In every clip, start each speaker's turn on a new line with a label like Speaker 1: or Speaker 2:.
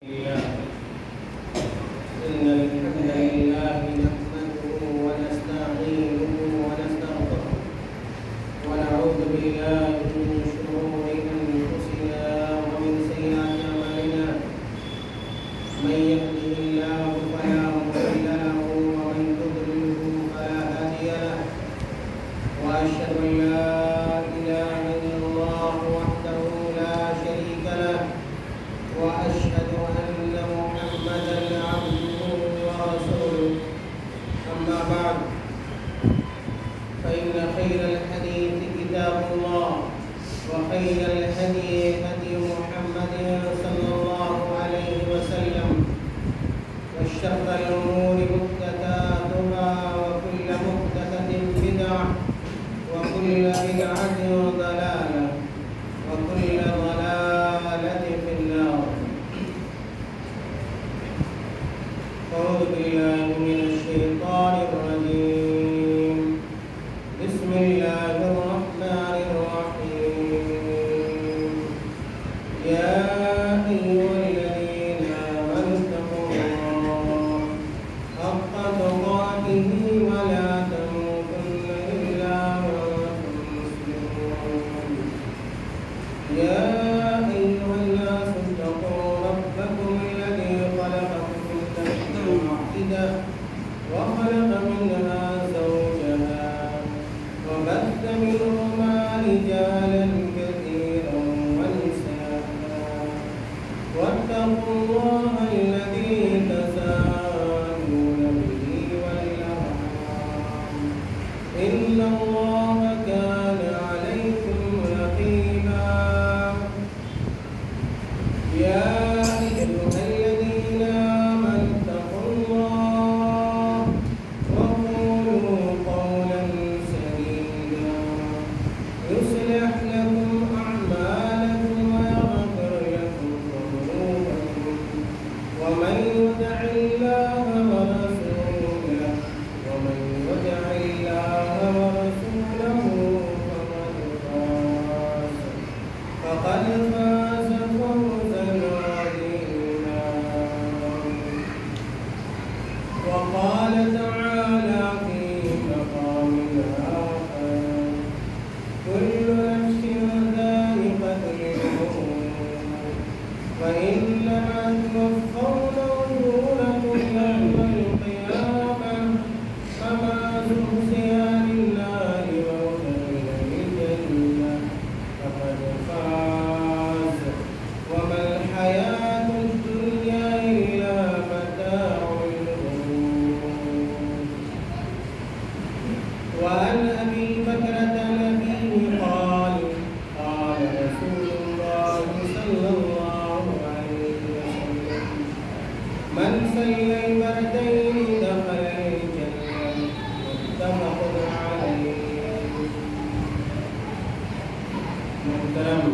Speaker 1: إن الحمد لله نحمده ونستعينه ونستغفره ونعوذ بالله من شرور أنفسنا ومن سيئات أعمالنا من يهده الله فلا مضل له ومن يضلل فلا هادي له وأشهد أن لا إله إلا الله وحده لا شريك له وأشهد أن محمدا عبده ورسوله أما بعد فإن خير الحديث كتاب الله وخير الهدي هدي محمد صلى الله عليه وسلم وشر الأمور محدثاتها وكل محدثة بدعة وكل بدعة ضلالة وكل ضلالة في النار. أعوذ بالله من الشيطان الرجيم. بسم الله الرحمن الرحيم. يا أيها الذين آمنوا اتقوا الله حق تقاته ولا تموتن إلا وأنتم مسلمون. يا أيها الناس اتقوا ربكم الذي خلقكم من نفس واحدة وخلق منها زوجها وبث منهما رجالا كثيرا ونساء واتقوا الله الذي تساءلون به والأرحام إن الله كان عليكم رقيبا. يا أيها الذين آمنوا اتقوا الله وقولوا قولا سديدا يصلح لكم أعمالكم ويغفر لكم ذنوبكم ومن يطع الله ورسوله فقد فاز فوزا عظيما. وقال تعالى في مقام آخر: كل نفس ذائقة الموت وإنما توفون أجوركم يوم القيامة فمن زحزح عن النار وأدخل الجنة فقد فاز وما الحياة الدنيا إلا متاع الغرور. وعن أبي بكرة نبيه قال: قال رسول الله صلى الله عليه وسلم: من صلى البردين دخل الجنة. متفق عليه. محترم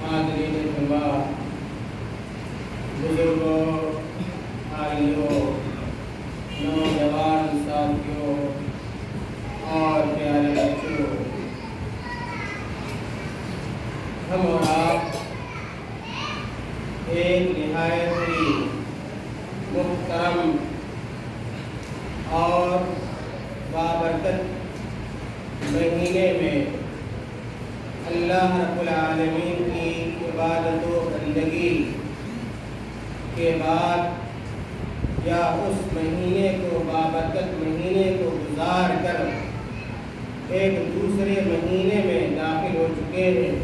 Speaker 1: حاضرین اعتبار، بزرگوں، بھائیوں، نوجوان ساتھیوں اور پیارے بچوں، ہم اور آپ ایک نہایت ہی محترم اور بابرکت مہینے میں اللہ رب العالمین کی عبادت و بندگی کے بعد یا اس مہینے کو بابرکت مہینے کو گزار کر ایک دوسرے مہینے میں داخل ہو چکے ہیں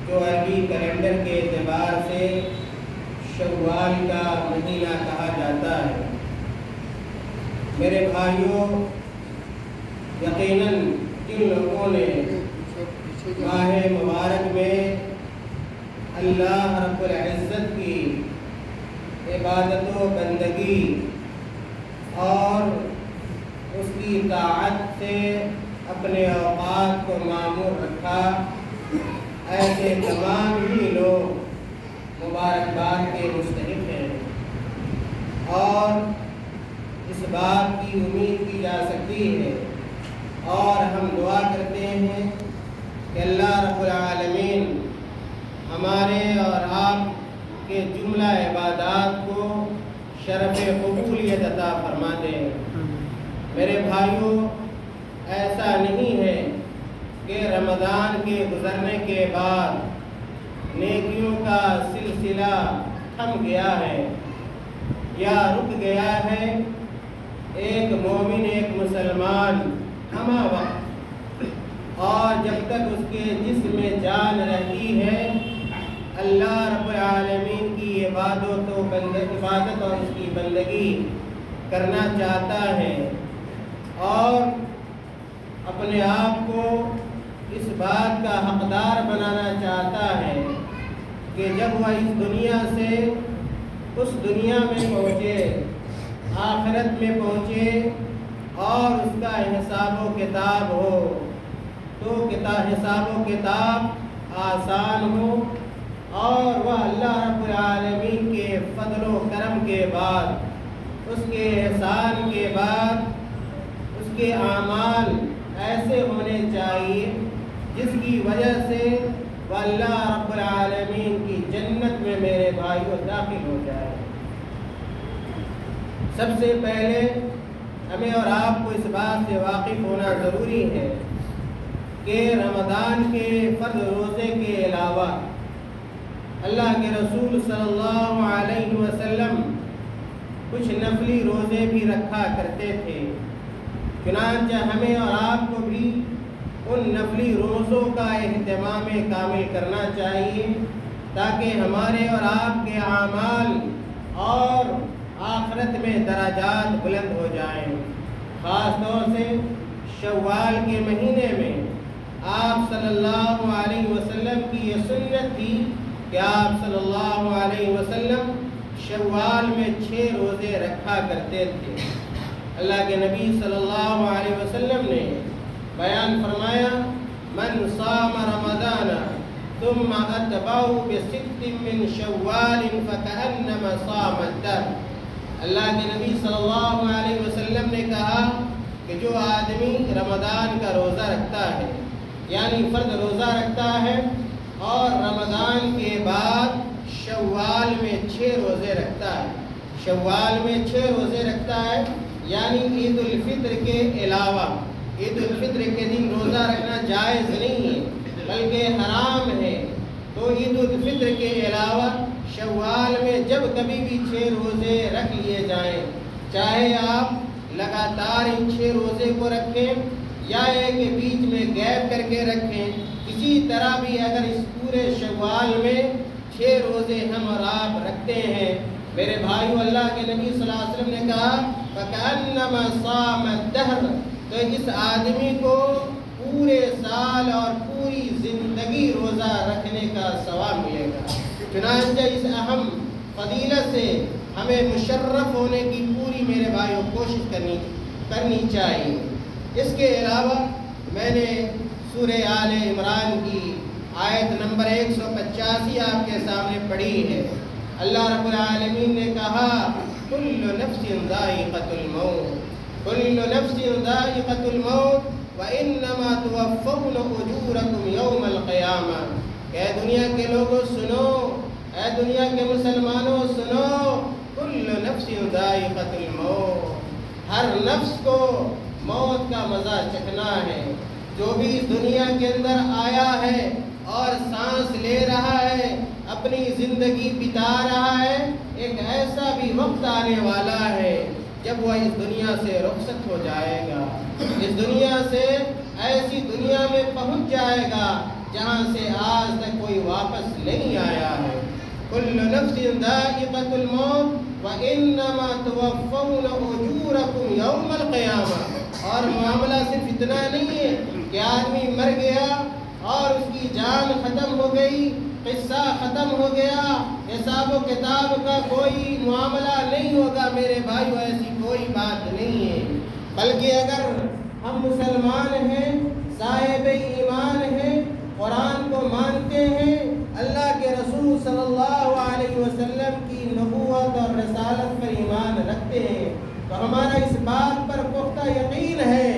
Speaker 1: جو عربی کیلنڈر کے اعتبار سے شوال کا مہینہ کہا جاتا ہے۔ میرے بھائیوں، یقیناً جن لوگوں نے ماہ مبارک میں اللہ رب العزت کی عبادت و بندگی اور اس کی طاعت سے اپنے اوقات کو معمور رکھا، ایسے تمام ہی لوگ مبارکباد کے مستحق ہیں، اور اس بات کی امید کی جا سکتی ہے اور ہم دعا کرتے ہیں کہ اللہ رب العالمین ہمارے اور آپ کہ جملہ عبادات کو شرف قبولیت عطا فرما دے۔ میرے بھائیوں، ایسا نہیں ہے کہ رمضان کے گزرنے کے بعد نیکیوں کا سلسلہ تھم گیا ہے یا رک گیا ہے۔ ایک مومن، ایک مسلمان ہمہ وقت اور جب تک اس کے جسم میں جان رہتی ہے اللہ رب العالمین کی عبادت اور اس کی بندگی کرنا چاہتا ہے اور اپنے آپ کو اس بات کا حقدار بنانا چاہتا ہے کہ جب وہ اس دنیا سے اس دنیا میں پہنچے، آخرت میں پہنچے اور اس کا حساب و کتاب ہو تو حساب و کتاب آسان ہو اور وہ اللہ رب العالمین کے فضل و کرم کے بعد، اس کے احسان کے بعد اس کے اعمال ایسے ہونے چاہیے جس کی وجہ سے وہ اللہ رب العالمین کی جنت میں میرے بھائیوں داخل ہو جائے۔ سب سے پہلے ہمیں اور آپ کو اس بات سے واقف ہونا ضروری ہے کہ رمضان کے فرض روزے کے علاوہ اللہ کے رسول صلی اللہ علیہ وسلم کچھ نفلی روزے بھی رکھا کرتے تھے۔ چنانچہ ہمیں اور آپ کو بھی ان نفلی روزوں کا اہتمام کامل کرنا چاہیے تاکہ ہمارے اور آپ کے اعمال اور آخرت میں درجات بلند ہو جائیں۔ خاص طور سے شوال کے مہینے میں آپ صلی اللہ علیہ وسلم کی یہ سنت تھی کہ آپ صلی اللہ علیہ وسلم شوال میں 6 روزے رکھا کرتے تھے۔ اللہ کے نبی صلی اللہ علیہ وسلم نے بیان فرمایا، من صام رمضان ثم اتبعه بست من شوال فكأنما صام الدهر۔ اللہ کے نبی صلی اللہ علیہ وسلم نے کہا کہ جو آدمی رمضان کا روزہ رکھتا ہے، یعنی فرض روزہ رکھتا ہے اور رمضان کے بعد شوال میں 6 روزے رکھتا ہے، شوال میں 6 روزے رکھتا ہے، یعنی عید الفطر کے علاوہ، عید الفطر کے دن روزہ رکھنا جائز نہیں ہے بلکہ حرام ہے، تو عید الفطر کے علاوہ شوال میں جب کبھی بھی 6 روزے رکھ لیے جائیں، چاہے آپ لگاتار ان 6 روزے کو رکھیں یا ایک بیچ میں گیپ کر کے رکھیں، کسی طرح بھی اگر اس پورے شوال میں 6 روزے ہم اور آپ رکھتے ہیں، میرے بھائیو، اللہ کے نبی صلی اللہ علیہ وسلم نے کہا فَكَأَنَّمَا صَامَ الدَّهْرَ، تو اس آدمی کو پورے سال اور پوری زندگی روزہ رکھنے کا ثواب ملے گا۔ چنانچہ اس اہم فضیلت سے ہمیں مشرف ہونے کی پوری میرے بھائیوں کوشش کرنی چاہیے۔ اس کے علاوہ میں نے سورہ آل عمران کی آیت نمبر 185 آپ کے سامنے پڑھی ہے۔ اللہ رب العالمین نے کہا کل نفس ذائقۃ الموت، کل نفس ذائقۃ الموت وانما توفون اجورکم یوم القیامہ۔ اے دنیا کے لوگوں سنو، اے دنیا کے مسلمانوں سنو، کل نفس ذائقۃ الموت، ہر نفس کو موت کا مزہ چکھنا ہے۔ جو بھی اس دنیا کے اندر آیا ہے اور سانس لے رہا ہے، اپنی زندگی بتا رہا ہے، ایک ایسا بھی وقت آنے والا ہے جب وہ اس دنیا سے رخصت ہو جائے گا، اس دنیا سے ایسی دنیا میں پہنچ جائے گا جہاں سے آج تک کوئی واپس نہیں آیا ہے۔ کل نفس ذائقۃ الموت وانما توفون اجورکم یوم القیامہ۔ اور معاملہ صرف اتنا نہیں ہے کہ آدمی مر گیا اور اس کی جان ختم ہو گئی، قصہ ختم ہو گیا، حساب و کتاب کا کوئی معاملہ نہیں ہوگا۔ میرے بھائیو، ایسی کوئی بات نہیں ہے، بلکہ اگر ہم مسلمان ہیں، صاحب ایمان ہیں، قرآن کو مانتے ہیں، اللہ کے رسول صلی اللہ علیہ وسلم کی نبوت اور رسالت پر ایمان رکھتے ہیں، تو ہمارا اس بات پر پختہ یقین ہے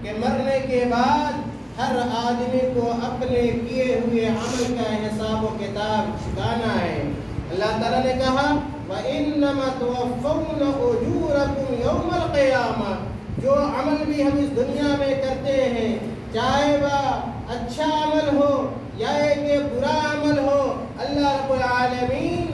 Speaker 1: کہ مرنے کے بعد ہر آدمی کو اپنے کیے ہوئے عمل کا حساب و کتاب چکانا ہے۔ اللہ تعالیٰ نے کہا وَإِنَّمَا تُوَفَّوْنَ أُجُورَكُمْ يَوْمَ الْقِيَامَةِ، جو عمل بھی ہم اس دنیا میں کرتے ہیں، چاہے وہ اچھا عمل ہو یا کہ برا عمل ہو، اللہ رب العالمین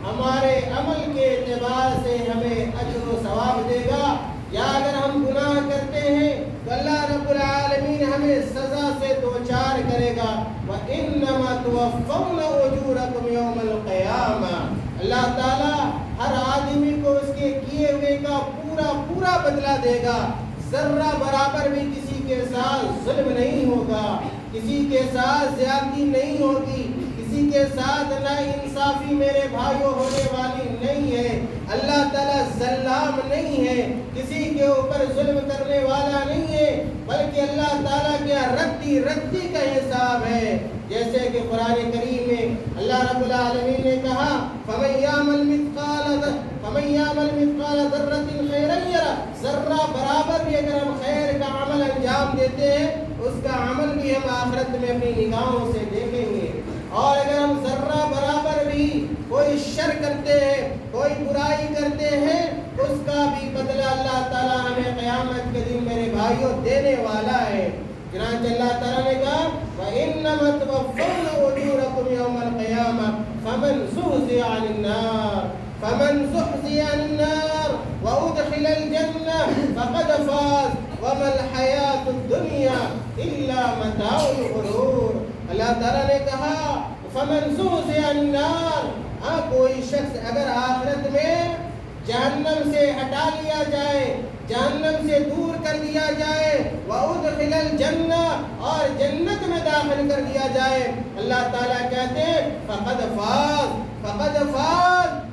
Speaker 1: ہمارے عمل کے اعتبار سے ہمیں اجر و ثواب دے گا۔ یا اگر ہم گناہ کرتے ہیں تو اللہ رب العالمین ہمیں سزا سے دوچار کرے گا۔ وَإِنَّمَا تُوَفَّوْنَ أُجُورَكُمْ يَوْمَ الْقِيَامَةِ، اللہ تعالیٰ ہر آدمی کو اس کے کیے ہوئے کا پورا بدلہ دے گا۔ ذرہ برابر بھی کسی کے ساتھ ظلم نہیں ہوگا، کسی کے ساتھ زیادتی نہیں ہوگی، کسی کے ساتھ نا انصافی میرے بھائیوں ہونے والی نہیں ہے۔ اللہ تعالیٰ ظلام نہیں ہے، کسی کے اوپر ظلم کرنے والا نہیں ہے، بلکہ اللہ تعالیٰ کیا رتی کا حساب ہے۔ جیسے کہ قرآن کریم میں اللہ رب العالمین نے کہا فَمَن يَعْمَلْ مِثْقَالَ ذَرَّةٍ خَيْرًا يَرَهُ، ذرہ برابر بھی اگر ہم خیر کا عمل انجام دیتے ہیں، اس کا عمل بھی ہم آخرت میں اپنی نگاہوں سے دیکھیں گے۔ اور اگر ہم ذرہ برابر بھی کوئی شر کرتے ہیں، کوئی برائی کرتے ہیں، اس کا بھی بدلہ اللہ تعالیٰ ہمیں قیامت کے دن میرے بھائیوں دینے والا ہے۔ چنانچہ اللہ تعالیٰ نے کہا وَإِنَّمَا تُوَفَّوْنَ أُجُورَكُمْ يَوْمَ الْقِيَامَةِ فَمَنْ زُحْزِحَ عَنِ النَّارِ وَأُدْخِلَ الْجَنَّةَ فَقَدْ فَازَ وَمَا الْحَيَاةُ الدُّنْيَا إِلَّا مَتَاعُ الْغُرُورِ۔ اللہ تعالیٰ نے کہا فَمَنْ زُحْزِحَ عَنِ النَّارِ، کوئی شخص اگر آخرت میں جہنم سے ہٹا لیا جائے، جہنم سے دور کر دیا جائے، وَأُدْخِلَ الْجَنَّةَ، اور جنت میں داخل کر دیا جائے، اللہ تعالیٰ کہتے ہیں فَقَدْ فَازَ،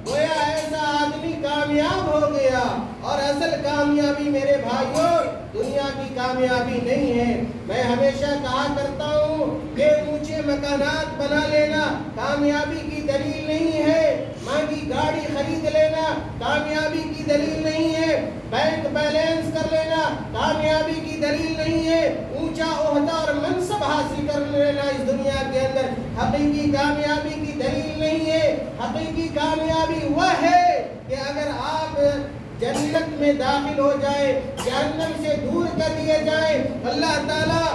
Speaker 1: گویا ایسا آدمی کامیاب ہو گیا۔ اور اصل کامیابی میرے بھائیوں دنیا کی کامیابی نہیں ہے۔ میں ہمیشہ کہا کرتا ہوں کہ اونچے مکانات بنا لینا کامیابی کی دلیل نہیں ہے، مہنگی گاڑی خرید لینا کامیابی کی دلیل نہیں ہے، بینک بیلنس کر لینا کامیابی کی دلیل نہیں ہے، اونچا عہدہ اور منصب حاصل کر لینا اس دنیا کے اندر حقیقی کامیابی کی دلیل نہیں ہے۔ حقیقی کامیابی وہ ہے کہ اگر آپ جنت میں داخل ہو جائے، جہنم سے دور کر دیے جائیں، اللہ تعالیٰ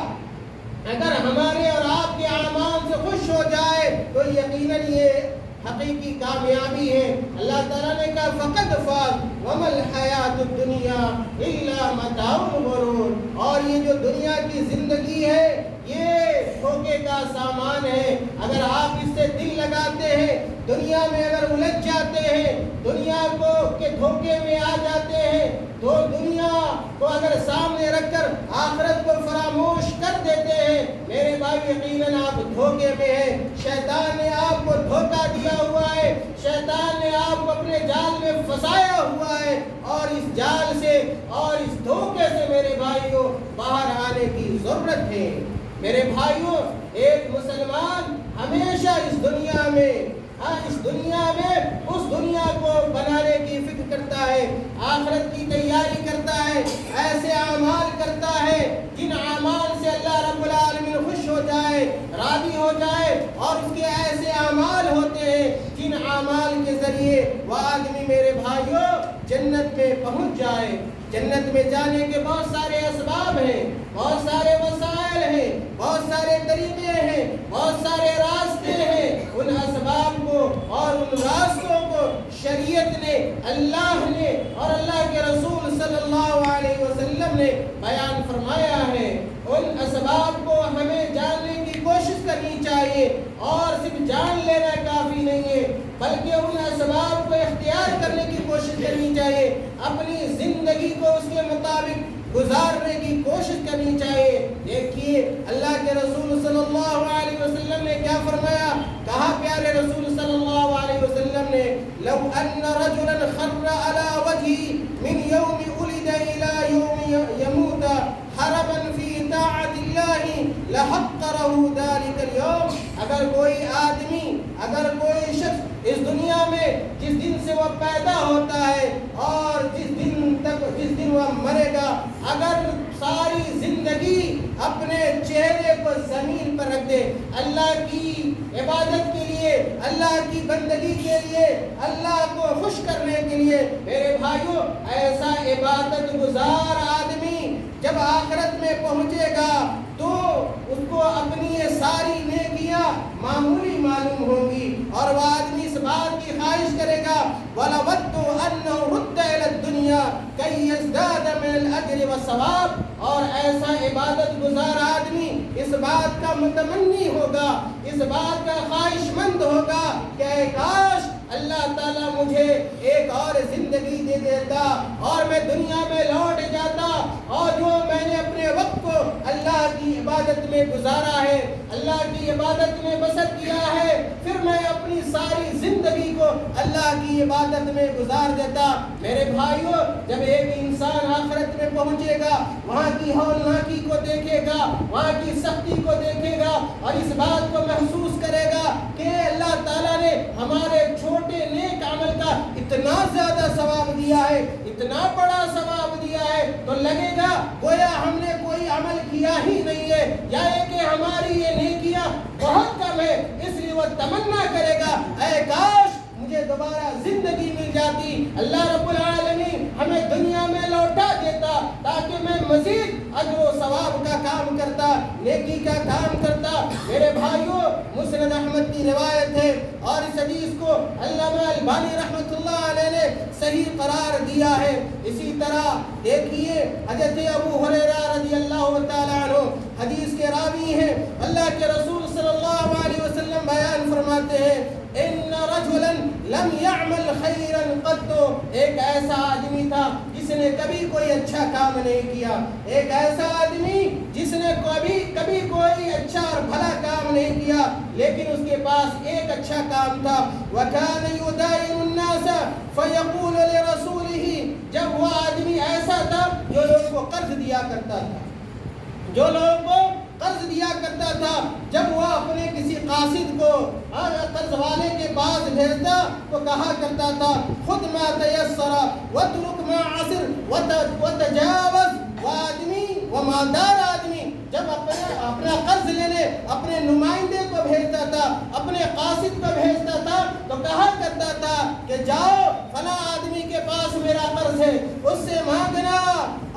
Speaker 1: اگر ہمارے اور آپ کے اعمال سے خوش ہو جائے تو یقیناً یہ حقیقی کامیابی ہے۔ اللہ تعالیٰ نے کہا فَقَدْ فَازَ وَمَا الْحَيَاةُ الدُّنْيَا إِلَّا مَتَاعُ الْغُرُورِ، اور یہ جو دنیا کی زندگی ہے یہ دھوکے کا سامان ہے۔ اگر آپ اس سے دل لگاتے ہیں، دنیا میں اگر الجھ جاتے ہیں، دنیا کو کے دھوکے میں آ جاتے ہیں، تو دنیا کو اگر سامنے رکھ کر آخرت کو فراموش کر دیتے ہیں، میرے بھائی یقیناً آپ دھوکے میں ہیں۔ شیطان نے آپ کو دھوکہ دیا ہوا ہے، شیطان نے آپ کو اپنے جال میں پھنسایا ہوا ہے، اور اس جال سے اور اس دھوکے سے میرے بھائیوں باہر آنے کی ضرورت ہے۔ میرے بھائیوں ایک مسلمان ہمیشہ اس دنیا میں اس دنیا کو بنانے کی فکر کرتا ہے، آخرت کی تیاری کرتا ہے، ایسے اعمال کرتا ہے جن اعمال سے اللہ رب العالمین خوش ہو جائے، راضی ہو جائے، اور اس کے ایسے اعمال ہوتے ہیں جن اعمال کے ذریعے وہ آدمی میرے بھائیوں جنت میں پہنچ جائے۔ جنت میں جانے کے بہت سارے اسباب ہیں، بہت سارے وسائل ہیں، بہت سارے طریقے ہیں، بہت سارے راستے ہیں۔ ان اسباب کو اور ان راستوں کو شریعت نے، اللہ نے اور اللہ کے رسول صلی اللہ علیہ وسلم نے بیان فرمایا ہے۔ ان اسباب کو ہمیں جاننے کی کوشش کرنی چاہیے، اور صرف جان لینا کافی نہیں ہے بلکہ ان اسباب کو اختیار کرنے کی کوشش کرنی چاہیے، اپنی زندگی کو اس کے مطابق گزارنے کی کوشش کرنی چاہیے۔ دیکھیے اللہ کے رسول صلی اللہ علیہ وسلم نے کیا فرمایا، کہا پیارے رسول صلی اللہ علیہ وسلم نے لو ان رجلا خر على وجهه من يوم ولد الى يوم يموت حربا في طاعة الله لحقره ذلك اليوم، اگر کوئی آدمی، اگر کوئی شخص اس دنیا میں جس دن سے وہ پیدا ہوتا ہے اور جس دن وہ مرے گا، اگر ساری زندگی اپنے چہرے کو زمین پر رکھ دے، اللہ کی عبادت کے لیے، اللہ کی بندگی کے لیے، اللہ کو خوش کرنے کے لیے۔ میرے بھائیوں، ایسا عبادت گزار آدمی جب آخرت میں پہنچے گا تو اس کو اپنی یہ ساری نیکیاں معمولی معلوم ہوں گی، اور وہ آدمی اس بات کی خواہش کرے گا وَلَوَدُّ أَنَّهُ رُدَّ إِلَى الدُّنْيَا كَيْ يَزْدَادَ مِنَ الْأَجْرِ وَالثَّوَابِ۔ اور ایسا عبادت گزار آدمی اس بات کا متمنی ہوگا، اس بات کا خواہش مند ہوگا کہ اے کاش اللہ تعالیٰ مجھے ایک اور زندگی دے دیتا اور میں دنیا میں لوٹ جاتا، اور جو میں نے اپنے وقت کو اللہ کی عبادت میں گزارا ہے، اللہ کی عبادت میں بسر کیا ہے، پھر میں اپنی ساری زندگی کو اللہ کی عبادت میں گزار دیتا۔ میرے بھائیوں، جب ایک انسان آخرت میں پہنچے گا، وہاں کی ہولناکی کو دیکھے گا، وہاں کی سختی کو دیکھے گا، اور اس بات کو محسوس کرے گا کہ اللہ تعالیٰ نے ہمارے چھوٹے نیک عمل کا اتنا زیادہ ثواب دیا ہے، اتنا بڑا ثواب دیا ہے، تو لگے گا گویا ہم نے کوئی عمل کیا ہی نہیں ہے، یا کہ ہماری یہ نیکیاں بہت کم ہے۔ اس لیے وہ تمنا کرے گا اے کاش مجھے دوبارہ زندگی مل جاتی، اللہ رب العالمین ہمیں دنیا میں لوٹا دیتا تاکہ میں مزید اجر و ثواب کا کام کرتا، نیکی کا کام کرتا۔ میرے بھائیوں، مسند احمد کی روایت ہے، اور اس حدیث کو علامہ البانی رحمۃ اللہ علیہ نے صحیح قرار دیا ہے۔ اسی طرح دیکھیے حضرت ابو ہریرہ رضی اللہ تعالیٰ عنہ حدیث کے راوی ہیں، اللہ کے رسول صلی اللہ علیہ وسلم بیان فرماتے ہیں ان رجلا لم يعمل خيرا قط، ایک ایسا آدمی تھا جس نے کبھی کوئی اچھا کام نہیں کیا، ایک ایسا آدمی جس نے کبھی کوئی اچھا اور بھلا کام نہیں کیا، لیکن اس کے پاس ایک اچھا کام تھا۔ وكان يداين الناس فيقول لرسوله، جب وہ آدمی ایسا تھا جو لوگوں کو قرض دیا کرتا تھا، جو لوگوں کو قرض دیا کرتا تھا، جب وہ اپنے کسی قاصد کو قرض والے کے پاس بھیجتا تو کہا کرتا تھا خود ما تیسر واترک ما عسر وتجاوز۔ وہ آدمی، وہ مالدار آدمی جب اپنا قرض لینے اپنے نمائندے کو بھیجتا تھا، اپنے قاصد کو بھیجتا تھا، تو کہا کرتا تھا کہ جاؤ فلاں آدمی کے پاس میرا قرض ہے، اس سے مانگنا،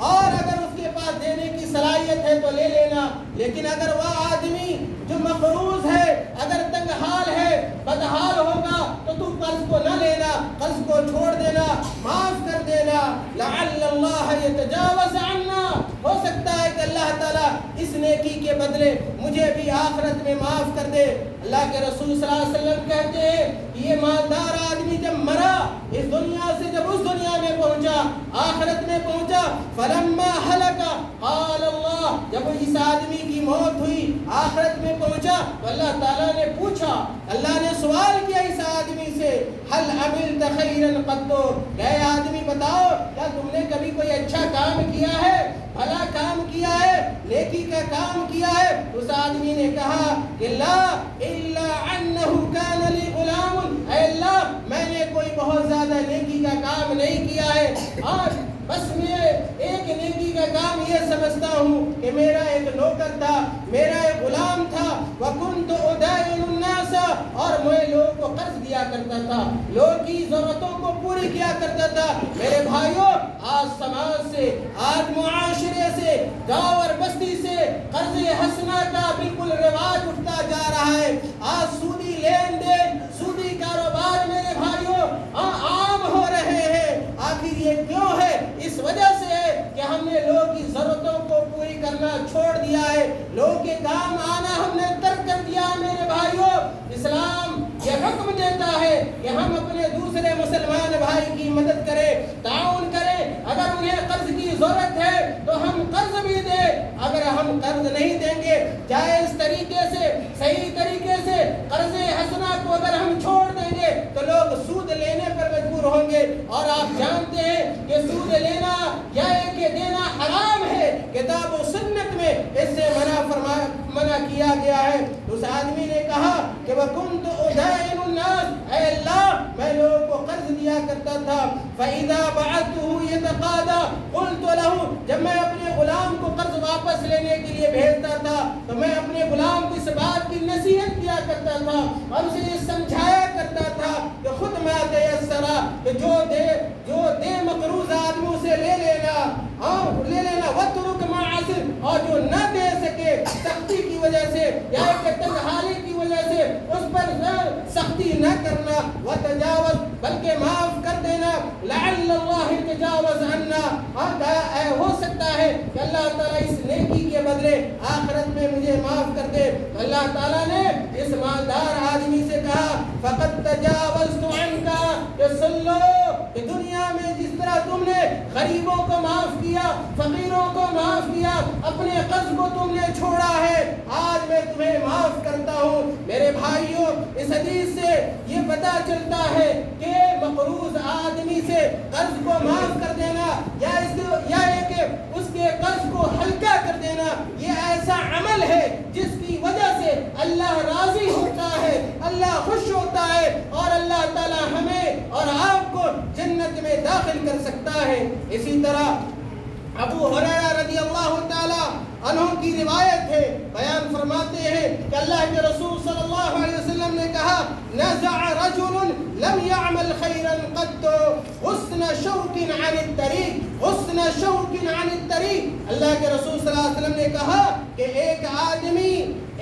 Speaker 1: اور اگر اس کے پاس دینے کی صلاحیت ہے تو لے لینا، لیکن اگر وہ آدمی جو مقروض ہے، اگر تنگ حال ہے، بدحال ہوگا تو قرض کو نہ لینا، قرض کو چھوڑ دینا، معاف کر دینا۔ لعل اللہ یتجاوز عنا، ہو سکتا ہے کہ اللہ تعالیٰ اس نیکی کے بدلے مجھے بھی آخرت میں معاف کر دے۔ اللہ کے رسول صلی اللہ علیہ وسلم کہتے ہیں یہ مالدار آدمی جب مرا، اس دنیا سے جب اس دنیا میں پہنچا، آخرت میں پہنچا، فلما ہلک قال اللہ، جب اس آدمی کی موت ہوئی، آخرت میں پہنچا تو اللہ تعالیٰ نے پوچھا، اللہ نے سوال کیا اس آدمی سے هل عملت خیرا قط، اے آدمی بتاؤ کیا تم نے کبھی کوئی اچھا کام کیا ہے، بھلا کام کیا ہے، نیکی کا کام کیا ہے؟ اس آدمی نے کہا کہ لا الا انه كان لي غلام، اے اللہ میں نے کوئی بہت زیادہ نیکی کا کام نہیں کیا ہے، اور بس میں ایک نیکی کا کام یہ سمجھتا ہوں کہ میرا ایک نوکر تھا، میرا ایک غلام تھا، وَكُنْتُ أُدَائِنُ النَّاسَ، اور میں لوگوں کو قرض دیا کرتا تھا، لوگوں کی ضرورتوں کو پوری کیا کرتا تھا۔ میرے بھائیوں، آج سماج سے، آج معاشرے سے، گاؤں اور بستی سے قرض حسنہ کا بالکل رواج اٹھتا جا رہا ہے۔ آج سودی لین دین، سودی کاروبار میرے بھائیوں عام ہو رہے ہیں۔ آخر یہ کیوں ہے؟ اس وجہ سے ہے کہ ہم نے لوگوں کی ضرورتوں کو پوری کرنا چھوڑ دیا ہے، لوگوں کے کام آنا ہم نے ترک کر دیا ہے۔ میرے بھائیوں، اسلام یہ حکم دیتا ہے کہ ہم اپنے دوسرے مسلمان بھائی کی مدد کریں، تعاون کریں، اگر انہیں قرض کی ضرورت ہے تو ہم قرض بھی دیں، اگر ہم قرض نہیں دیں گے جائز طریقے سے، صحیح طریقے سے قرض حسنہ کو اگر ہم چھوڑ دیں گے تو لوگ سود لینے پر مجبور ہوں گے، اور آپ جانتے ہیں کہ سود لینا یا کہ دینا حرام ہے، کتاب و سنت میں اس سے منع کیا گیا ہے۔ اس آدمی نے کہا کہ وَكُنْتُ أُدَائِنُ النَّاسَ، اے اللہ میں لوگوں کو قرض دیا کیا کرتا تھا فَإِذَا بَعَثْتُهُ يَتَقَاضَى قُلْتُ لَهُ جب میں اپنے غلام کو قرض واپس لینے کے لیے بھیجتا تھا تو میں اپنے غلام کو اس بات کی نصیحت کیا کرتا تھا اور اسے یہ سمجھایا کرتا تھا کہ خود ما تیسرا کہ جو دے مقروض آدمی سے لے لینا وَتُرُكْ مَا عَسِرْ اور جو نہ دے سکے سختی کی وجہ سے یا تنہائی کی وجہ سے اس پر سختی نہ کرنا وَتَجَاوَزْ بلکہ معاف کر دینا لَعَلَّ اللَّهِ تَجَاوَزْ عَنَّا ہو سکتا ہے کہ اللہ تعالیٰ اس نیکی کے بدلے آخرت میں مجھے معاف کر دے. اللہ تعالیٰ نے اس مالدار آدمی سے کہا فَقَدْ تَجَاوَزْتُ عَنْكَ کہ سن لو کہ دنیا میں جس طرح تم نے غریبوں کو معاف کیا فقیروں کو معاف کیا اپنے قرض کو تم نے چھوڑا ہے آج میں تمہیں معاف کرتا ہوں. میرے بھائیوں اس حدیث سے یہ پتہ چلتا ہے کہ مقروض آدمی سے قرض کو معاف کر دینا یا کہ اس کے قرض کو ہلکا کر دینا یہ ایسا عمل ہے جس کی وجہ سے اللہ راضی ہوتا ہے اللہ خوش ہوتا ہے اور اللہ تعالی ہمیں اور آپ کو جنت میں داخل کر سکتا ہے. اسی طرح ابو ہریرہ رضی اللہ تعالی عنہ کی روایت ہے بیان فرماتے ہیں کہ اللہ کے رسول صلی اللہ علیہ وسلم نے کہا نزع رجل لم يعمل خيرا قط حسن شوك عن الطريق حسن شوك عن الطريق اللہ کے رسول صلی اللہ علیہ وسلم نے کہا کہ ایک آدمی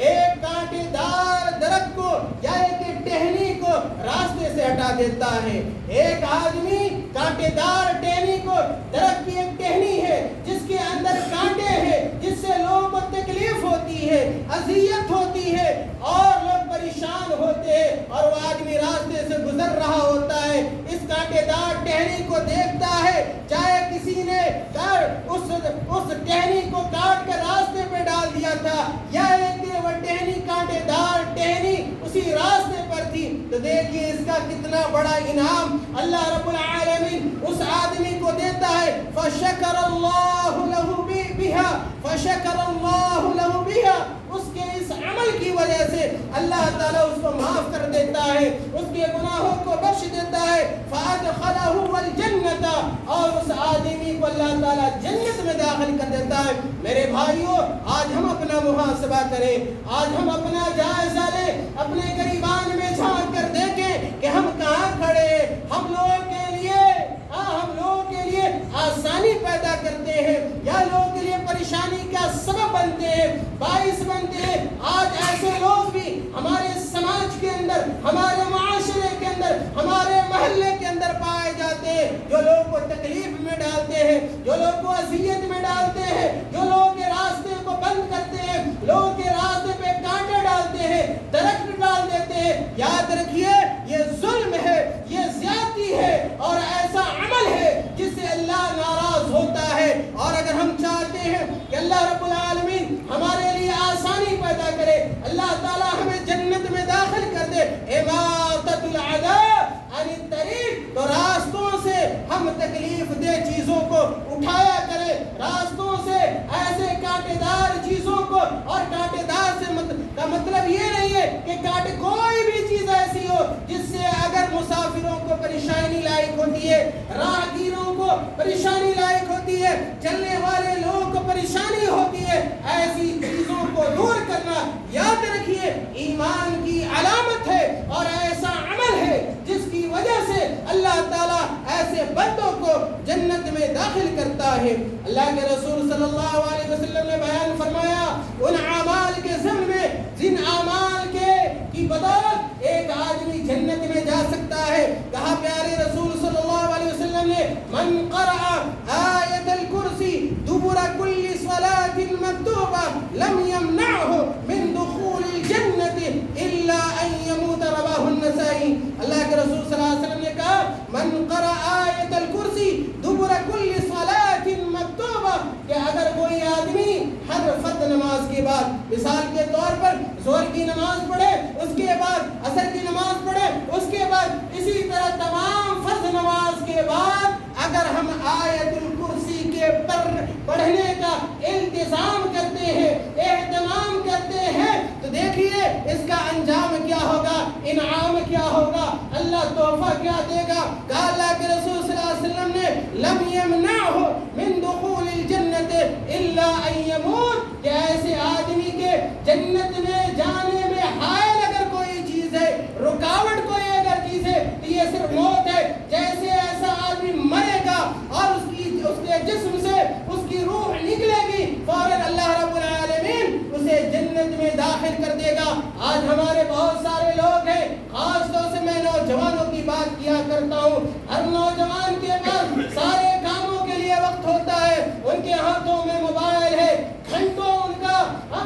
Speaker 1: ایک کانٹے دار درخت کو یا ایک ٹہنی کو راستے سے ہٹا دیتا ہے. ایک آدمی کانٹے دار ٹہنی کو درخت کی ایک ٹہنی ہے جس کے اندر کانٹے ہیں جس سے لوگوں کو تکلیف ہوتی ہے اذیت ہوتی ہے اور لوگ پریشان ہوتے ہیں اور وہ آدمی راستے سے گزر رہا ہوتا ہے اس کانٹے دار ٹہنی کو دیکھتا ہے چاہے کسی نے اس ٹہنی کو کاٹ کر راستے پہ ڈال دیا تھا یا وہ ٹہنی کانٹے دار ٹہنی اسی راستے پر تھی تو دیکھیے اس کا کتنا بڑا انعام اللہ رب العالمین اس آدمی کو دیتا ہے فشکر اللہ لہ بہا اس کے اس عمل کی وجہ سے اللہ تعالیٰ اس کو معاف کر دیتا ہے اس کے گناہوں کو بخش دیتا ہے فادخلہ الجنت اور اس آدمی کو اللہ تعالیٰ جنت میں داخل کر دیتا ہے. میرے بھائیوں آج ہم اپنا محاسبہ کریں آج ہم اپنا جائزہ لیں اپنے گریبان میں جھانک کر دیکھیں کہ ہم کہاں کھڑے ہم لوگوں کے لیے آسانی پیدا کرتے ہیں یا لوگوں کے لیے پریشانی کا سبب بنتے ہیں باعث بنتے ہیں. آج ایسے لوگ بھی ہمارے سماج کے اندر ہمارے معاشرے کے اندر ہمارے محلے کے اندر پائے جاتے ہیں جو لوگوں کو تکلیف میں ڈالتے ہیں جو لوگوں کو اذیت میں ڈالتے ہیں جو لوگوں کے راستے کو بند کرتے ہیں لوگوں کے راستے پہ کانٹے ڈالتے ہیں درخت ڈال دیتے ہیں. یاد رکھیے یہ ظلم ہے یہ زیادتی ہے اور ایسا عمل ہے جس سے اللہ ناراض ہوتا ہے. اور اگر ہم چاہتے ہیں کہ اللہ رب العالمین ہمارے لیے آسانی پیدا کرے اللہ تعالی ہمیں جنت میں داخل کر دے اماطۃ العذاب عن الطریق تو راستوں سے ہم تکلیف دہ چیزوں کو اٹھایا کرے راستوں سے ایسے کانٹے دار چیزوں کو اور کانٹے دار سے کا مطلب یہ نہیں ہے کہ کانٹے کوئی بھی چیز ایسی ہو جس سے اگر مسافروں کو پریشانی لائق ہوتی ہے راہگیروں کو پریشانی لائق ہوتی ہے چلنے والے لوگوں کو پریشانی ہوتی ہے ایسی چیزوں کو دور کرنا یاد رکھیے ایمان کی علامت ہے اور ایسا عمل ہے جس کی وجہ سے اللہ تعالیٰ ایسے بندوں کو جنت میں داخل کرتا ہے. اللہ کے رسول صلی اللہ علیہ وسلم نے بیان فرمایا ان اعمال کے ضمن میں جن اعمال کی بدولت ایک آدمی جنت میں جا سکتا ہے. کہا پیارے رسول صلی اللہ علیہ وسلم نے من قرأ آیت الکرسی دبر کل صلاۃ مکتوبہ لم یمنعه من دخول الجنة الا ان يموت رواہ النسائی. اللہ کے رسول صلی اللہ علیہ وسلم نے کہا من قرأ آیت الکرسی دبر کل صلاۃ مکتوبہ کہ اگر کوئی آدمی ہر فرض نماز کے بعد مثال کے طور پر ظہر کی نماز پڑھے اس کے بعد عصر کی نماز پڑھے اس کے بعد اسی طرح تمام فرض نماز کے بعد اگر ہم آیت الکرسی کے پڑھنے کا التزام کرتے ہیں اہتمام کرتے ہیں تو دیکھیے اس کا انجام کیا ہوگا، انعام کیا ہوگا، اللہ تحفہ کیا دے گا؟ کہا اللہ کے رسول صلی اللہ علیہ وسلم نے لم یمنعہ من دخول الجنت الا ان یموت، کہ ایسے آدمی کے جنت میں جانے میں حائل اگر کوئی چیز ہے، رکاوٹ کوئی اگر چیز ہے تو یہ صرف موت ہے۔ جیسے ایسا آدمی مرے گا اور اس کے جسم سے اس کی روح نکلے گی، فوراً اللہ رب العالمین اسے جنت میں داخل کر دے گا۔ آج ہمارے بہت سارے لوگ ہیں، خاص طور سے میں نوجوانوں کی بات کیا کرتا ہوں، ہر نوجوان کے پاس سارے کاموں کے لیے وقت ہوتا ہے، ان کے ہاتھوں میں موبائل ہے، گھنٹوں ان کا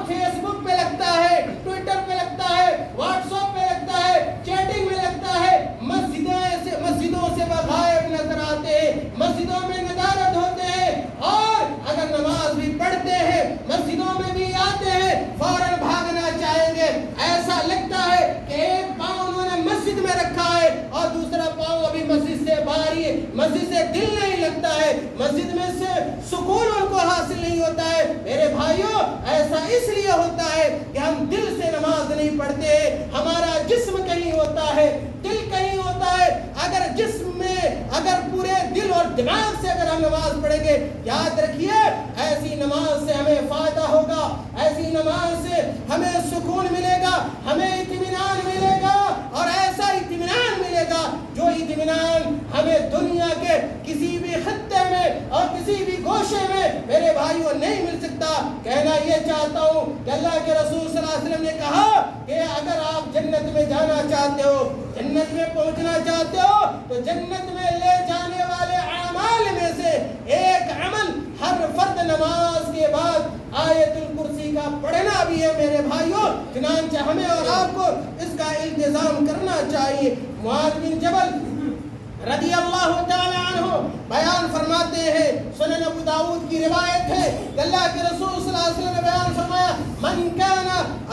Speaker 1: فیس بک پہ لگتا ہے، ٹویٹر پہ لگتا ہے، واٹس ایپ پہ لگتا ہے، چیٹنگ میں لگتا ہے، مسجدوں سے وہ غائب نظر آتے ہیں، مسجدوں میں ندارت ہوتے ہیں، اور اگر نماز بھی پڑھتے ہیں، مسجدوں میں بھی آتے ہیں، فوراً بھاگنا چاہیں گے۔ ایسا لگتا ہے کہ ایک پاؤں انہوں نے مسجد میں رکھا ہے اور دوسرا پاؤں ابھی مسجد سے باہر ہے، مسجد سے دل نہیں لگتا ہے، مسجد میں سے سکون ان کو حاصل نہیں ہوتا ہے۔ میرے بھائیوں، ایسا اس لیے ہوتا ہے کہ ہم دل سے نماز نہیں پڑھتے، ہمارا جسم کہیں ہوتا ہے، دل کہیں ہوتا ہے۔ اگر جسم میں اگر پورے دل اور دماغ سے اگر ہم نماز پڑھیں گے، یاد رکھیے ایسی نماز سے ہمیں فائدہ ہوگا، ایسی نماز سے ہمیں سکون ملے گا، ہمیں اطمینان ملے گا، اور ایسا اطمینان ملے گا جو اطمینان ہمیں دنیا کے کسی بھی خطے میں اور کسی بھی گوشے میں میرے بھائیوں نہیں مل سکتا۔ کہنا یہ چاہتا ہوں کہ اللہ کے رسول صلی اللہ علیہ وسلم نے کہا کہ اگر آپ جنت میں جانا چاہتے ہو، جنت میں پہنچنا چاہتے ہو، تو جنت میں لے جانے والے اعمال میں سے ایک عمل ہر فرد نماز کے بعد آیت الکرسی کا پڑھنا بھی ہے میرے بھائیوں۔ چنانچہ ہمیں اور آپ کو اس کا التزام کرنا چاہیے۔ معاذ بن جبل رضی اللہ تعالی عنہ بیان فرماتے ہیں، سنن ابو داؤد کی روایت ہے کہ اللہ کے رسول صلی اللہ علیہ وسلم نے بیان فرمایا من کان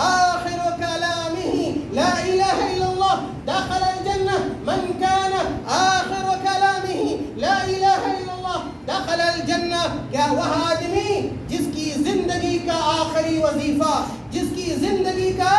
Speaker 1: آخر کلامہ لا الہ الا اللہ دخل الجنہ، من کان آخر کلامہ لا الہ الا اللہ دخل الجنہ۔ کیا وہ آدمی جس کی زندگی کا آخری وظیفہ، جس کی زندگی کا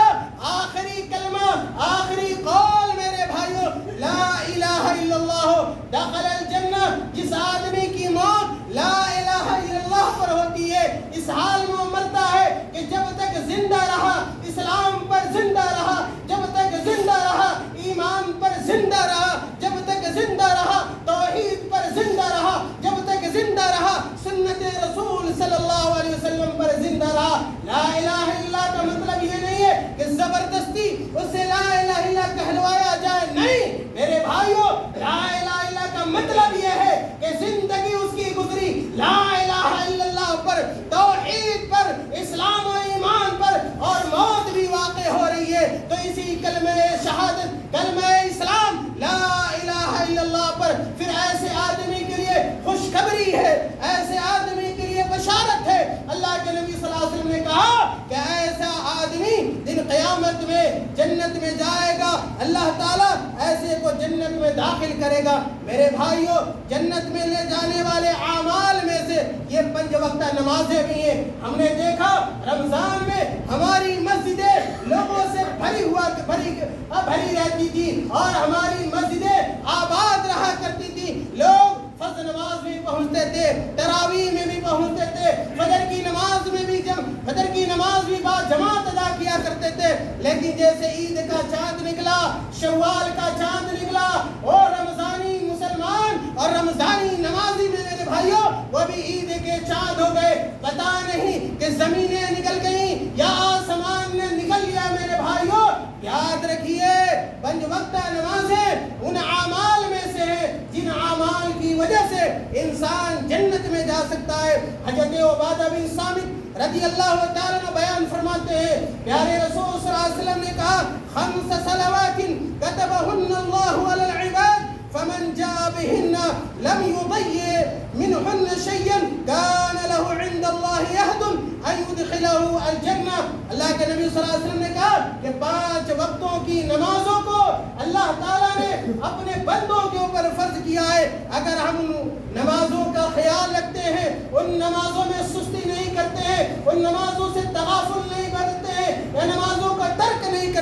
Speaker 1: آخری کلمہ، آخری قول میرے بھائیوں لا الہ الا اللہ دخل الجنہ، جس آدمی کی موت لا الہ الا اللہ پر ہوتی ہے، اس حال میں وہ مرتا ہے کہ جب تک زندہ رہا اسلام پر زندہ رہا، جب تک زندہ رہا ایمان پر زندہ رہا، جب تک زندہ رہا توحید پر زندہ رہا، جب تک زندہ رہا سنت رسول صلی اللہ علیہ وسلم پر زندہ رہا۔ لا الہ الا اللہ کا مطلب یہ نہیں ہے کہ زبردستی اسے لا الہ الا کہلوایا جائے، نہیں میرے بھائیوں، لا الہ الا کا مطلب یہ ہے کہ زندگی اس کی گزری لا الہ الا اللہ پر، توحید پر، اسلام و ایمان پر، اور موت بھی واقع ہو رہی ہے تو اسی کلمہ شہادت، کلمہ اسلام لا الہ الا اللہ پر۔ پھر ایسے آدمی کے لیے خوشخبری ہے، ایسے آدمی کے لیے بشارت ہے۔ اللہ کے نبی صلی اللہ علیہ وسلم نے کہا کہ ایسا آدمی دن قیامت میں جنت میں جائے گا، اللہ تعالیٰ ایسے کو جنت میں داخل کرے گا۔ میرے بھائیوں، جنت میں لے جانے والے اعمال میں سے یہ 5 وقتہ نمازیں بھی ہیں۔ ہم نے دیکھا رمضان میں ہماری مسجدیں لوگوں سے بھری رہتی تھی اور ہماری مسجدیں آباد رہا کرتی تھی، لوگ فجر نماز میں پہنچتے تھے، تراویح میں بھی پہنچتے تھے، فجر کی نماز میں بھی فجر کی نماز بھی با جماعت ادا کیا کرتے تھے۔ لیکن جیسے عید کا چاند نکلا، شوال کا چاند نکلا، اور رمضانی مسلمان اور رمضانی نمازی میرے بھائیوں وہ بھی عید کے چاند ہو گئے۔ پتہ نہیں کہ زمینیں نکل گئیں یا آسمان نے نکل لیا میرے بھائیوں۔ یاد رکھیے 5 وقتہ نمازیں ان اعمال میں سے ہیں جن اعمال کی وجہ سے انسان جنت میں جا سکتا ہے۔ حضرت عبادہ بن صامت رضی اللہ تعالیٰ عنہ بیان فرماتے ہیں، پیارے رسول صلی اللہ علیہ وسلم نے کہا 5 صلوات كتبهن الله على العباد فمن جاء بهن لم يضيع منهن شيئا كان له عند الله عهد ان يدخله الجنہ۔ اللہ کے نبی صلی اللہ علیہ وسلم نے کہا کہ 5 وقتوں کی نمازوں کو اللہ تعالیٰ نے اپنے بندوں کے اوپر فرض کیا ہے۔ اگر ہم نمازوں کا خیال رکھتے ہیں، ان نمازوں میں سستی نہیں کرتے ہیں، ان نمازوں سے تغافل نہیں کرتے ہیں، یا نمازوں کا ترک نہیں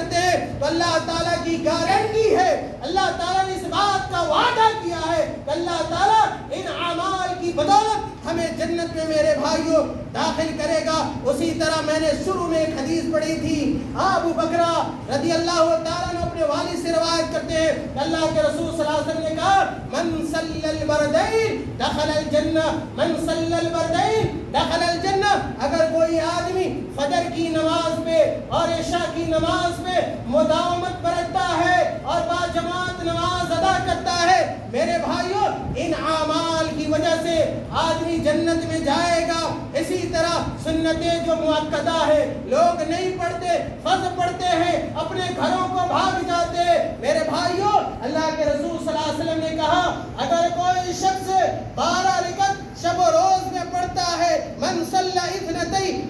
Speaker 1: تو اللہ تعالیٰ کی گارنٹی ہے، اللہ تعالیٰ نے اس بات کا وعدہ کیا ہے کہ اللہ تعالیٰ ان اعمال کی بدولت ہمیں جنت میں میرے بھائیوں داخل کرے گا۔ اسی طرح میں نے شروع میں ایک حدیث پڑھی تھی، ابو بکرہ رضی اللہ تعالیٰ عنہ اپنے والد سے روایت کرتے ہیں کہ اللہ کے رسول صلی اللہ علیہ وسلم نے کہا من صلی البردین دخل الجنہ، من صلی البردین دخل الجنہ۔ اگر کوئی آدمی فجر کی نماز پہ اور عشاء کی نماز پہ مداومت برتتا ہے اور باجماعت نماز ادا کرتا ہے، میرے بھائیوں ان اعمال کی وجہ سے آدمی جنت میں جائے گا۔ اسی طرح سنتیں جو مؤکدہ ہے، لوگ نہیں پڑھتے، فرض پڑھتے ہیں، اپنے گھروں کو بھاگ جاتے ہیں، میرے بھائیوں اللہ کے رسول صلی اللہ علیہ وسلم نے کہا اگر کوئی شخص 12 رکعت شب و روز میں پڑھتا ہے، من صلی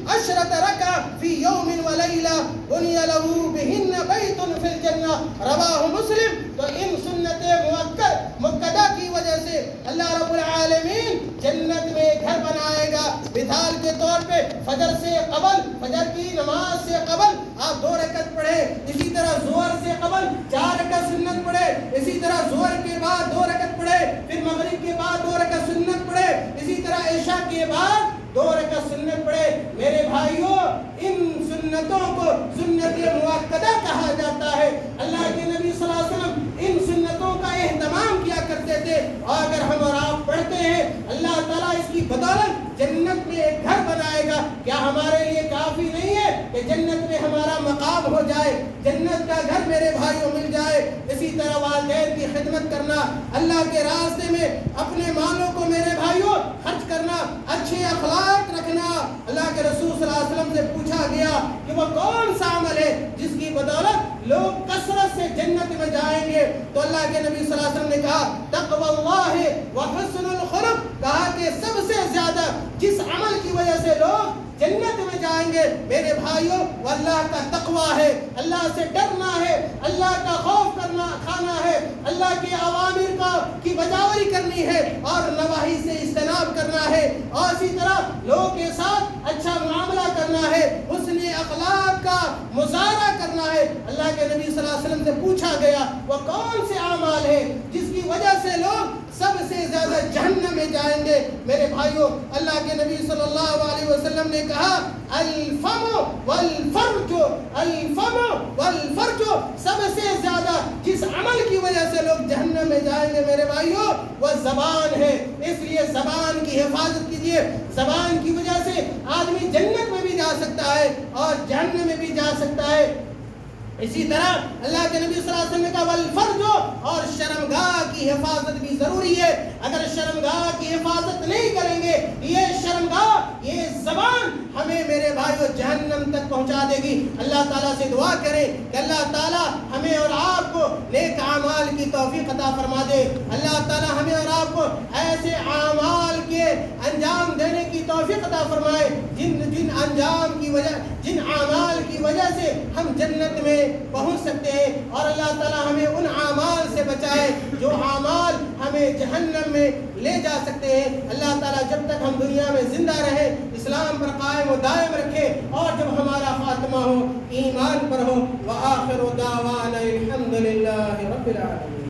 Speaker 1: 12 رکعہ فی یوم و لیلہ بنی لہ بہن بیت فی الجنہ، رواہ مسلم۔ تو ان سنت مؤکدہ کی وجہ سے اللہ رب العالمین جنت میں گھر بنائے گا۔ مثال کے طور پہ فجر سے قبل، فجر کی نماز سے قبل آپ 2 رکعت پڑھیں، اسی طرح ظہر سے قبل 4 رکعت سنت پڑھیں، اسی طرح ظہر کے بعد 2 رکعت پڑھیں، پھر مغرب کے بعد 2 رکعت سنت پڑھیں، اسی طرح عشاء کے بعد 2 رکعت سنت پڑھے۔ میرے بھائیوں ان سنتوں کو سنت مؤکدہ کہا جاتا ہے۔ اللہ کے نبی صلی اللہ علیہ وسلم ان سنتوں کا اہتمام کیا کرتے تھے، اور اگر ہم اور آپ پڑھتے ہیں اللہ تعالیٰ اس کی بدولت جنت میں ایک گھر بنائے گا۔ کیا ہمارے لیے کافی نہیں ہے کہ جنت میں ہمارا مقام ہو جائے، جنت کا گھر میرے بھائیوں مل جائے؟ اسی طرح والدین کی خدمت کرنا، اللہ کے راستے میں اپنے مالوں کو میرے بھائیوں خرچ کرنا، اچھے اخلاق رکھنا۔ اللہ کے رسول صلی اللہ علیہ وسلم سے پوچھا گیا کہ وہ کون سا عمل ہے جس کی بدولت لوگ کثرت سے جنت میں جائیں گے؟ تو اللہ کے نبی صلی اللہ علیہ وسلم نے کہا تقوی اللہ وحسن الخلق، کہا کہ سب سے زیادہ جس عمل کی وجہ سے لوگ جنت میں جائیں گے میرے بھائیوں وہ اللہ کا تقوی ہے، اللہ سے ڈرنا ہے، اللہ کا خوف کھانا ہے، اللہ کے اوامر کی بجاوری کرنی ہے اور نواہی سے اجتناب کرنا ہے، اور اسی طرح لوگوں کے ساتھ اچھا معاملہ کرنا ہے، حسن اخلاق کا مظاہرہ کرنا ہے۔ اللہ کے نبی صلی اللہ علیہ وسلم سے پوچھا گیا وہ کون سے اعمال ہیں جس کی وجہ سے لوگ سب سے زیادہ جہنم میں جائیں گے؟ میرے بھائیوں اللہ کے نبی صلی اللہ علیہ وسلم نے کہا الفم والفرج، الفم والفرج، سب سے زیادہ جس عمل کی وجہ سے لوگ جہنم میں جائیں گے میرے بھائیوں وہ زبان ہے۔ اس لیے زبان کی حفاظت کیجیے، زبان کی وجہ سے آدمی جنت میں بھی جا سکتا ہے اور جہنم میں بھی جا سکتا ہے۔ اسی طرح اللہ کے نبی صلی اللہ علیہ وسلم نے کہا والفرج، اور شرمگاہ کی حفاظت بھی ضروری ہے۔ اگر شرمگاہ کی حفاظت نہیں کریں گے یہ شرمگاہ، یہ زبان ہمیں میرے بھائیو جہنم تک پہنچا دے گی۔ اللہ تعالیٰ سے دعا کریں کہ اللہ تعالیٰ ہمیں اور آپ کو نیک اعمال کی توفیق عطا فرما دے۔ اللہ تعالیٰ ہمیں اور آپ کو ایسے اعمال کے انجام دینے کی توفیق عطا فرمائے جن انجام کی وجہ، جن اعمال کی وجہ سے ہم جنت میں پہنچ سکتے ہیں، اور اللہ تعالیٰ ہمیں ان اعمال سے بچائے جو اعمال ہمیں جہنم میں لے جا سکتے ہیں۔ اللہ تعالیٰ جب تک ہم دنیا میں زندہ رہے اسلام پر قائم و دائم رکھے، اور جب ہمارا خاتمہ ہو ایمان پر ہو۔ وآخر دعوانا الحمد للہ رب العالمین۔